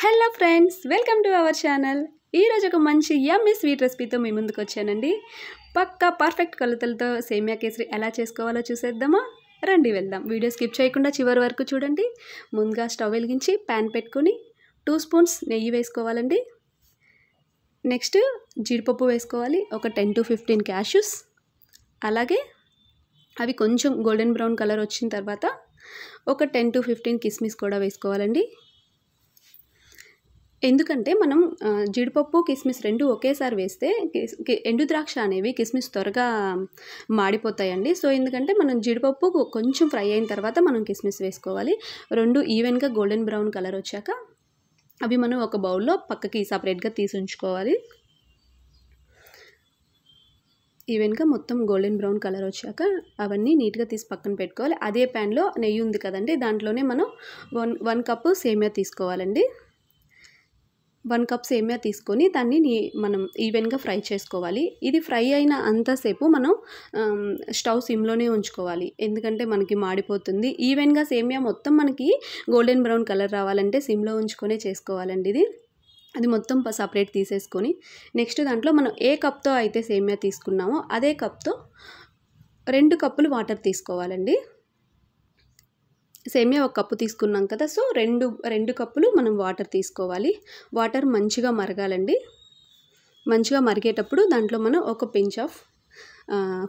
Hello friends, welcome to our channel. ఈరోజు ఒక మంచి యమ్మీ స్వీట్ రెసిపీతో మీ ముందుకు వచ్చానండి. పక్కా పర్ఫెక్ట్ కొలతలతో సేమియా కేసరి ఎలా చేసుకోవాలో చూసేద్దామా? రండి వెళ్దాం. వీడియో స్కిప్ చేయకుండా చివరి వరకు చూడండి. ముందుగా స్టవ్ వెలిగించి ప్యాన్ పెట్టుకొని 2 స్పూన్స్ నెయ్యి వేసుకోవాలండి. నెక్స్ట్ జీడిపప్పు వేసుకోవాలి, ఒక 10 to 15 క్యాష్యూస్. అలాగే అవి కొంచెం గోల్డెన్ బ్రౌన్ కలర్ వచ్చిన తర్వాత ఒక 10 to 15 కిస్మిస్ కూడా వేసుకోవాలండి. ఎందుకంటే మనం జీడిపప్పు కిస్మిస్ రెండు ఒకేసారి వేస్తే ఎండు ద్రాక్ష అనేవి కిస్మిస్ త్వరగా మాడిపోతాయండి. సో ఎందుకంటే మనం జీడిపప్పు కొంచెం ఫ్రై అయిన తర్వాత మనం కిస్మిస్ వేసుకోవాలి. రెండు ఈవెన్గా గోల్డెన్ బ్రౌన్ కలర్ వచ్చాక అవి మనం ఒక బౌల్లో పక్కకి సపరేట్గా తీసి ఉంచుకోవాలి. ఈవెన్గా మొత్తం గోల్డెన్ బ్రౌన్ కలర్ వచ్చాక అవన్నీ నీట్గా తీసి పక్కన పెట్టుకోవాలి. అదే ప్యాన్లో నెయ్యి ఉంది కదండి, దాంట్లోనే మనం 1 కప్పు సేమియా తీసుకోవాలండి. 1 కప్ సేమియా తీసుకొని దాన్ని మనం ఈవెన్గా ఫ్రై చేసుకోవాలి. ఇది ఫ్రై అయిన అంతసేపు మనం స్టవ్ సిమ్లోనే ఉంచుకోవాలి, ఎందుకంటే మనకి మాడిపోతుంది. ఈవెన్గా సేమియా మొత్తం మనకి గోల్డెన్ బ్రౌన్ కలర్ రావాలంటే సిమ్లో ఉంచుకొనే చేసుకోవాలండి. అది మొత్తం సపరేట్ తీసేసుకొని నెక్స్ట్ దాంట్లో మనం ఏ కప్తో అయితే సేమియా తీసుకున్నామో అదే కప్తో 2 కప్పులు వాటర్ తీసుకోవాలండి. సేమియా 1 కప్పు తీసుకున్నాం కదా, సో 2 కప్పులు మనం వాటర్ తీసుకోవాలి. వాటర్ మంచిగా మరగాలండి. మంచిగా మరిగేటప్పుడు దాంట్లో మనం ఒక పించ్ ఆఫ్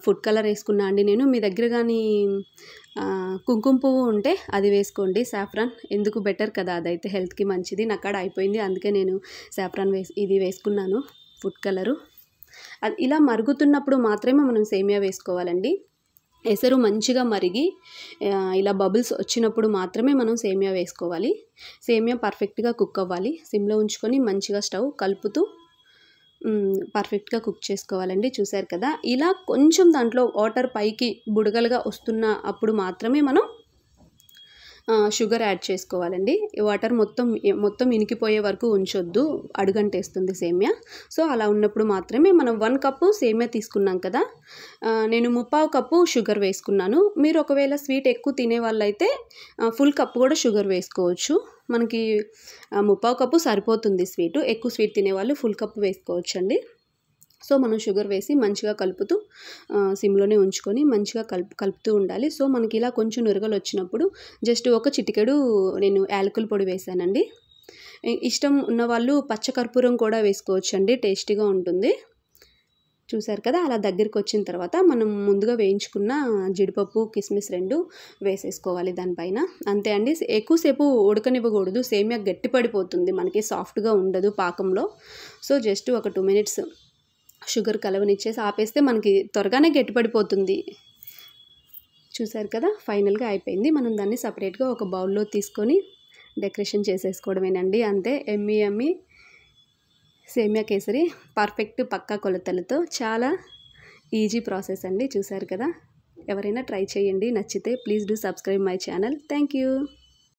ఫుడ్ కలర్ వేసుకున్నా అండి నేను. మీ దగ్గర కానీ కుంకుమ పువ్వు ఉంటే అది వేసుకోండి, సాఫ్రాన్ ఎందుకు బెటర్ కదా, అదైతే హెల్త్కి మంచిది. నా కాడ అయిపోయింది, అందుకే నేను సాఫ్రాన్ ఇది వేసుకున్నాను, ఫుడ్ కలరు. అది ఇలా మరుగుతున్నప్పుడు మాత్రమే మనం సేమియా వేసుకోవాలండి. ఎసరు మంచిగా మరిగి ఇలా బబుల్స్ వచ్చినప్పుడు మాత్రమే మనం సేమియా వేసుకోవాలి. సేమియా పర్ఫెక్ట్గా కుక్ అవ్వాలి. సిమ్లో ఉంచుకొని మంచిగా స్టవ్ కలుపుతూ పర్ఫెక్ట్గా కుక్ చేసుకోవాలండి. చూసారు కదా, ఇలా కొంచెం దాంట్లో వాటర్ పైకి బుడగలుగా వస్తున్న అప్పుడు మాత్రమే మనం షుగర్ యాడ్ చేసుకోవాలండి. వాటర్ మొత్తం ఇనికిపోయే వరకు ఉంచొద్దు, అడుగంటేస్తుంది సేమియా. సో అలా ఉన్నప్పుడు మాత్రమే మనం 1 కప్పు సేమియా తీసుకున్నాం కదా, నేను 3/4 కప్పు షుగర్ వేసుకున్నాను. మీరు ఒకవేళ స్వీట్ ఎక్కువ తినే వాళ్ళైతే ఫుల్ కప్పు కూడా షుగర్ వేసుకోవచ్చు. మనకి 3/4 కప్పు సరిపోతుంది స్వీటు. ఎక్కువ స్వీట్ తినేవాళ్ళు ఫుల్ కప్పు వేసుకోవచ్చు అండి. సో మనం షుగర్ వేసి మంచిగా కలుపుతూ సిమ్లోనే ఉంచుకొని మంచిగా కలుపుతూ ఉండాలి. సో మనకి ఇలా కొంచెం నురగలు వచ్చినప్పుడు జస్ట్ ఒక చిటికెడు నేను యాలకుల పొడి వేసానండి. ఇష్టం ఉన్నవాళ్ళు పచ్చకర్పూరం కూడా వేసుకోవచ్చండి, టేస్టీగా ఉంటుంది. చూసారు కదా, అలా దగ్గరికి వచ్చిన తర్వాత మనం ముందుగా వేయించుకున్న జీడిపప్పు కిస్మిస్ 2 వేసేసుకోవాలి దానిపైన. అంతే అండి, ఎక్కువసేపు ఉడకనివ్వకూడదు, సేమియా గట్టిపడిపోతుంది, మనకి సాఫ్ట్గా ఉండదు పాకంలో. సో జస్ట్ ఒక 2 minutes షుగర్ కలవనిచ్చేసి ఆపేస్తే మనకి త్వరగానే గట్టిపడిపోతుంది. చూసారు కదా, ఫైనల్గా అయిపోయింది. మనం దాన్ని సపరేట్గా ఒక బౌల్లో తీసుకొని డెకరేషన్ చేసేసుకోవడమేనండి. అంతే, ఎమ్మీ ఎమ్మీ సేమియా కేసరి పర్ఫెక్ట్ పక్కా కొలతలతో, చాలా ఈజీ ప్రాసెస్ అండి. చూసారు కదా, ఎవరైనా ట్రై చేయండి, నచ్చితే please do subscribe my channel. Thank you.